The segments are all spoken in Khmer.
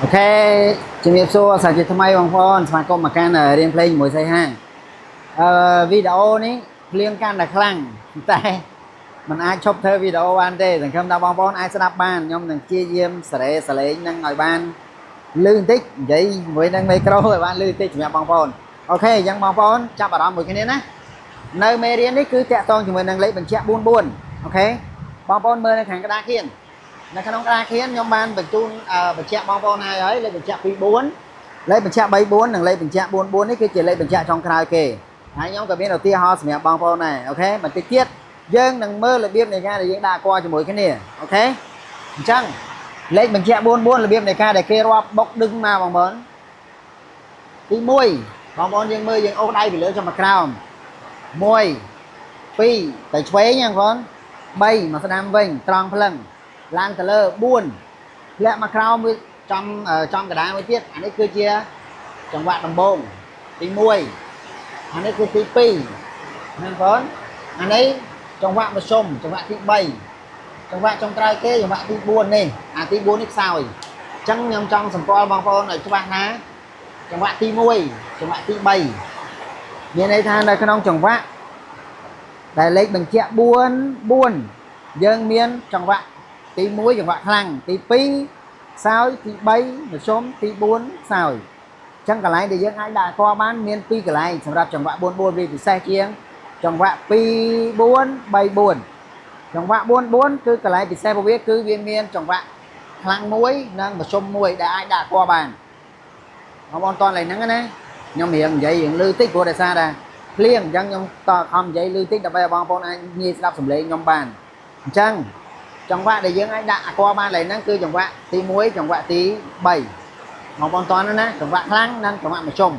Ok,ជំរាបសួរសាជាថ្មីបងប្អូនស្វាគមន៍មកកាន់រៀនភ្លេងជាមួយសៃហាវីដេអូនេះភ្លៀងកាន់តែខ្លាំងតែมันអាចឈប់ធ្វើវីដេអូបានទេសង្ឃឹមថាបងប្អូនអាចស្ដាប់បានខ្ញុំនឹងព្យាយាមសេរីសលេងនឹងឲ្យបានលឺបន្តិចនិយាយជាមួយនឹងមីក្រូឲ្យបានលឺបន្តិចសម្រាប់បងប្អូនអូខេអញ្ចឹងបងប្អូនចាប់អារម្មណ៍មួយគ្នាណានៅមេរៀននេះគឺតាក់ទងជាមួយនឹងលេខបញ្ជាក់44អូខេបងប្អូនមើលនៅខាងក្តារខៀននៅក្នុងក្តារខៀនខ្ញុំបានបញ្ជូនបញ្ជាក់បងប្អូនហើយលេខបញ្ជាក់24លេខបញ្ជាក់34និងលេខបញ្ជាក់44នេះគឺជាលេខបញ្ជាក់ចុងក្រោយគេហើយខ្ញុំក៏មានឧទាហរណ៍សម្រាប់បងប្អូនដែរអូខេបន្តិចទៀតយើងនឹងមើលរបៀបនៃការដែលយើងដាក់អក្សរជាមួយគ្នាអូខេអញ្ចឹងលេខបញ្ជាក់44របៀបនៃការដែលគេរាប់បុកដឹងមកបងប្អូនទី1បងប្អូនយើងមើលយើងអូសដៃពីលើចុះមកក្រោម1 2ទៅឆ្វេងបងប្អូន3មកស្ដាំវិញត្រង់ភ្លឹងឡើងទៅលើ4ធ្លាក់មកក្រោមវាចំកណ្ដាលមួយទៀតអានេះគឺជាចង្វាក់ដំបូងទី1អានេះគឺទី2ណាបងប្អូនអានេះចង្វាក់មធ្យមចង្វាក់ទី3ចង្វាក់ចុងក្រោយគេចង្វាក់ទី4នេះអាទី4នេះខ្សោយអញ្ចឹងខ្ញុំចង់សម្គាល់បងប្អូនឲ្យច្បាស់ណាចង្វាក់ទី1ចង្វាក់ទី3មានន័យថានៅក្នុងចង្វាក់ដែលលេខបញ្ជាក់4យើងមានចង្វាក់ទី1ចង្វាក់ខ្លាំងទី2ខ្សោយទី3មធ្យមទី4ខ្សោយអញ្ចឹងកន្លែងដែលយើងអាចដាក់អក្សរបានមាន2កន្លែងសម្រាប់ចង្វាក់44វាពិសេសជាងចង្វាក់24 34ចង្វាក់44គឺកន្លែងពិសេសរបស់វាគឺវាមានចង្វាក់ខ្លាំងមួយនិងមធ្យមមួយដែលអាចដាក់អក្សរបានបងប្អូនតោះឡើយហ្នឹងណាខ្ញុំរៀងនិយាយរៀងលឺតិចព្រោះដោយសារតែភ្លៀងអញ្ចឹងខ្ញុំតខំនិយាយលឺតិចដើម្បីឲ្យបងប្អូនអាចងាយស្ដាប់សំឡេងខ្ញុំបានអញ្ចឹងចង្វាក់ដែលយើងអាចដាក់អក្សរបានឡើយហ្នឹងគឺចង្វាក់ទី1ចង្វាក់ទី3បងប្អូនតោះណាចង្វាក់ខ្លាំងនិងចង្វាក់មធ្យម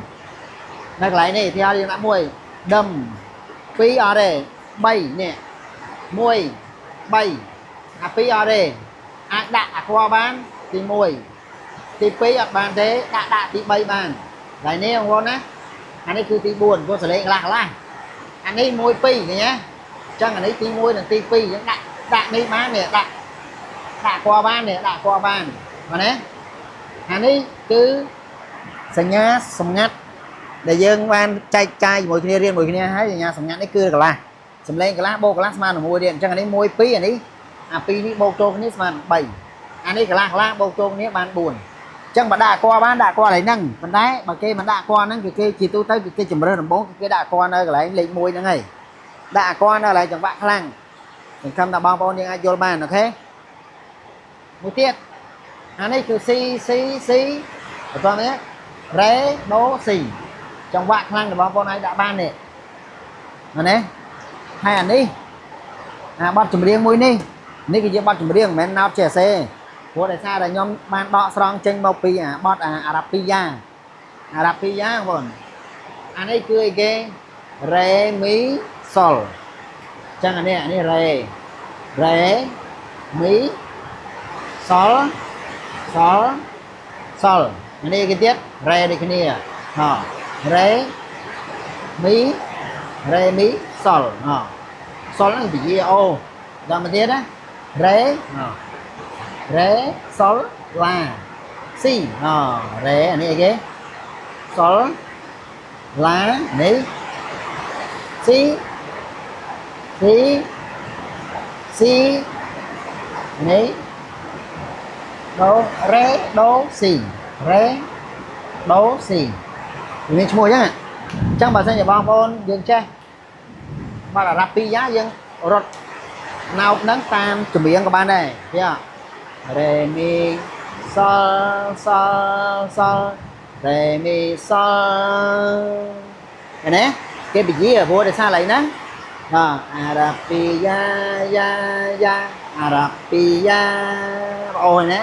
នៅកន្លែងនេះទីឲ្យយើងដាក់1ដឹម2អត់ទេ3នេះ1 3អា2អត់ទេអាចដាក់អក្សរបានទី1ទី2អត់បានទេដាក់ទី3បានហើយនេះបងប្អូនណាអានេះគឺទី4ព្រោះសលេងខ្លះអានេះ1 2ឃើញទេអញ្ចឹងអានេះទី1និងទី2យើងដាក់នេះបាននេះដាក់អក្សរបាននេះដាក់អក្សរបានមែនទេអានេះគឺសញ្ញាសម្ងាត់ដែលយើងបានចែកចាយជាមួយគ្នារៀនជាមួយគ្នាហើយសញ្ញាសម្ងាត់នេះគឺកន្លះសំឡេងកន្លះបូកកន្លះស្មើនឹង1ទៀតអញ្ចឹងអានេះ1 2អានេះអា2នេះបូកចូលគ្នាស្មើនឹង3អានេះកន្លះបូកចូលគ្នាបាន4អញ្ចឹងបើដាក់អក្សរបានដាក់អក្សរឡើយហ្នឹងប៉ុន្តែបើគេមិនដាក់អក្សរហ្នឹងគឺគេជាទូទៅគឺគេជំរឿនដំបូងគឺគេដាក់អក្សរនៅកន្លែងលេខ1ហ្នឹងហើយដាក់អក្សរនៅកន្លែងចង្វាក់ខ្លាំងសង្ឃឹមថាបងប្អូនយើងអាចយល់បានអូខេមួយទៀតអានេះគឺ C បន្តនេះ Ré Do Si ចង្វាក់ខ្លាំងរបស់បងប្អូនអាចដាក់បាននេះមែនទេហើយអានេះបទចម្រៀងមួយនេះគឺជាបទចម្រៀងមិនមែនណោតចេះសេព្រោះដោយសារតែខ្ញុំបានដកស្រង់ចេញមកពីបទអារ៉ាពីយ៉ាបងប្អូនអានេះគឺអីគេ Ré Mi Sol ចឹងអានេះRé Mi Sol Sol នេះគេទៀត Ré ដូចគ្នាRé Mi Sol Sol ហ្នឹងវិជាអូដល់មកទៀតណា Ré Sol La Si Ré អានេះអីគេ Sol La នេះ Siនេះ Do Ré Do Si Ré Do Si មានឈ្មោះអញ្ចឹងបើសិនជាបងប្អូនយើងចេះបាត់អារ៉ាប់ពីយ៉ាយើងរត់ណោបហ្នឹងតាមចម្រៀងក៏បានដែរឃើញរ៉េមីសលរ៉េមីសលឃើញទេគេពជាព្រោះដោយសារឡើយហ្នឹងអារ៉ាប់ពីយ៉ាអារ៉ាប់ពីយ៉ាបងអូនណា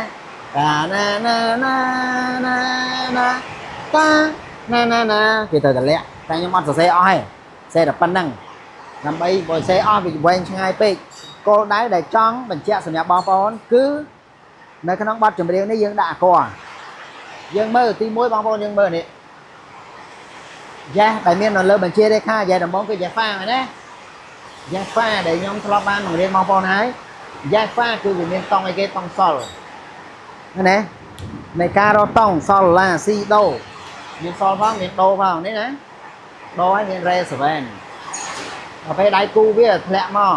ណាគេទៅតម្លាក់តែខ្ញុំអត់សរសេរអស់ទេសេតែប៉ុណ្្នឹងដើម្បីបើសេអស់វាវែងឆ្ងាយពេកគោលដៅដែលចង់បញ្ជាក់សម្រាប់បងប្អូនគឺនៅក្នុងបទចម្រៀងនេះយើងដាក់អក្សរយើងមើលទី1បងប្អូនយើងមើលនេះយ៉ាដែលមាននៅលើបញ្ជារេខាយ៉ាដំបងគឺយ៉ាហ្វាមែនទេយ៉ាហ្វាដែលខ្ញុំធ្លាប់បានបង្រៀនបងប្អូនហើយយ៉ាហ្វាគឺវាមានតង់អីគេតង់សល់ឃើញទេ ในการเราต้องซอลลาซีโดมีซอลฟ้องมีโดฟ้องนี่นะโดให้มีเรสเวนเอาไปได้กูเวียแทะหม้อ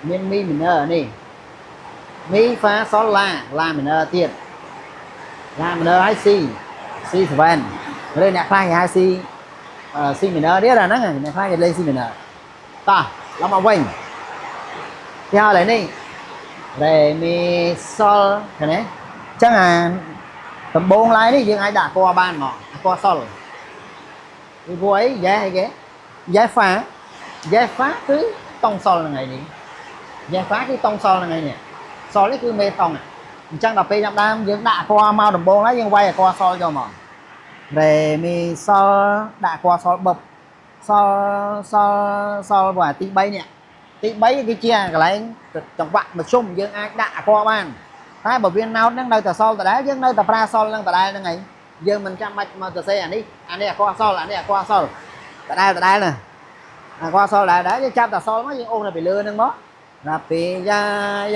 มีมีมิเนอร์นี่มีฟ้าซอลลามิเนอร์เตียดลามิเนอร์ให้ซีสเวนเรื่องเนี่ยคล้ายให้ซีมิเนอร์เนี่ยlà nóเนี่ยคล้ายlênซีมิเนอร์taเรามาเว้งtheo lại đi để mi sol cái này chắc là tầm 4 lái đi nhưng ai đã qua ban mà qua sol cái cô ấy giá hay ghé giá phá cứ tông sol là ngày đi giá phá cái tông sol là ngày nè sol đấy cứ mê tông à chắc là p đam nhưng đã qua mau tầm 4 lái nhưng quay qua sol cho mà để mi sol đã qua sol bập sol và tí bay nè tí bấy cái chia cái lại trong bạn mà xung dương ai đã qua ban hai bảo viên nào đang nơi tờ sol tờ đá dương nơi tờ pra sol đang tờ đai đang ngày dương mình chăm mạch mà tờ xe anh đi anh đây là qua sol anh đây là qua sol tờ đai nè qua sol là đá chứ chăm tờ sol nó dương ôn là bị lừa nâng đó là bị ya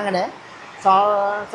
cái đấy sol